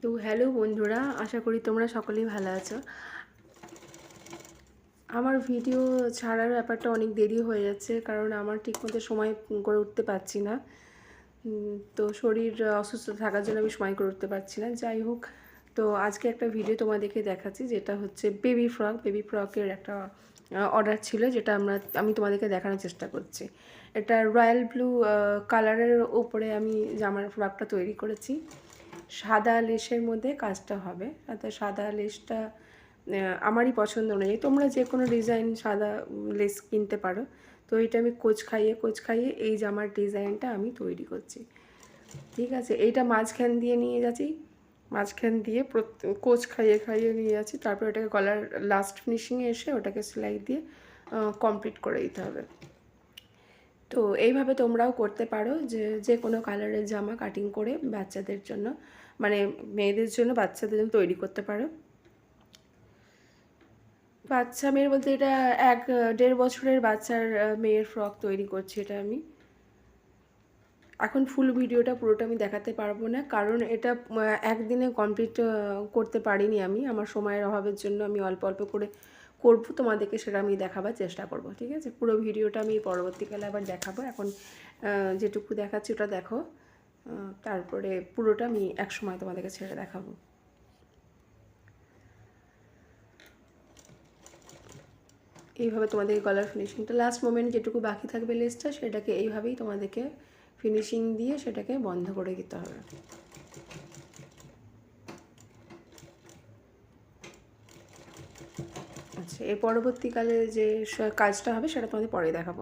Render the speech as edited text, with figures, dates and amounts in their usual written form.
তো হ্যালো বন্ধুরা, আশা করি তোমরা সকলেই ভালো আছো। আমার ভিডিও ছাড়ার ব্যাপারটা অনেক দেরি হয়ে যাচ্ছে, কারণ আমার ঠিকমতো সময় করে উঠতে পারছি না। তো শরীর অসুস্থ থাকার জন্য আমি সময় করে উঠতে পারছি না। যাই হোক, তো আজকে একটা ভিডিও তোমাদেরকে দেখাচ্ছি, যেটা হচ্ছে বেবি ফ্রকের একটা অর্ডার ছিল, যেটা আমি তোমাদেরকে দেখানোর চেষ্টা করছি। এটা রয়্যাল ব্লু কালারের উপরে আমি জামার ফ্রকটা তৈরি করেছি। সাদা লেসের মধ্যে কাজটা হবে, সাদা লেসটা আমারই পছন্দ অনুযায়ী তোমরা যে কোনো ডিজাইন সাদা লেস কিনতে পারো। তো এটা আমি কোচ খাইয়ে এই জামার ডিজাইনটা আমি তৈরি করছি। ঠিক আছে, এইটা মাঝখান দিয়ে কোচ খাইয়ে নিয়ে যাচ্ছি। তারপর এটাকে গলার লাস্ট ফিনিশিংয়ে এসে ওটাকে সেলাই দিয়ে কমপ্লিট করে দিতে হবে। তো এইভাবে তোমরাও করতে পারো, যে কোনো কালারের জামা কাটিং করে বাচ্চাদের জন্য, মানে মেয়েদের জন্য, বাচ্চাদের জন্য তৈরি করতে পারো। বাচ্চা মেয়ের বলতে এটা 1-1.5 বছরের বাচ্চার মেয়ের ফ্রক তৈরি করছি এটা আমি। এখন ফুল ভিডিওটা পুরোটা আমি দেখাতে পারবো না, কারণ এটা একদিনে কমপ্লিট করতে পারিনি আমি। আমার সময়ের অভাবের জন্য আমি অল্প অল্প করে করবো, তোমাদেরকে সেটা আমি দেখাবার চেষ্টা করব। ঠিক আছে, পুরো ভিডিওটা আমি পরবর্তীকালে আবার দেখাবো। এখন যেটুকু দেখাচ্ছি ওটা দেখো, তারপরে পুরোটা আমি এক সময় তোমাদেরকে ছেড়ে দেখাবো। এইভাবে তোমাদেরকে গলার ফিনিশিংটা লাস্ট মোমেন্ট যেটুকু বাকি থাকবে লেসটা, সেটাকে এইভাবেই তোমাদেরকে ফিনিশিং দিয়ে সেটাকে বন্ধ করে দিতে হবে। আচ্ছা, এর পরবর্তীকালে যে কাজটা হবে সেটা তোমাদের পরে দেখাবো।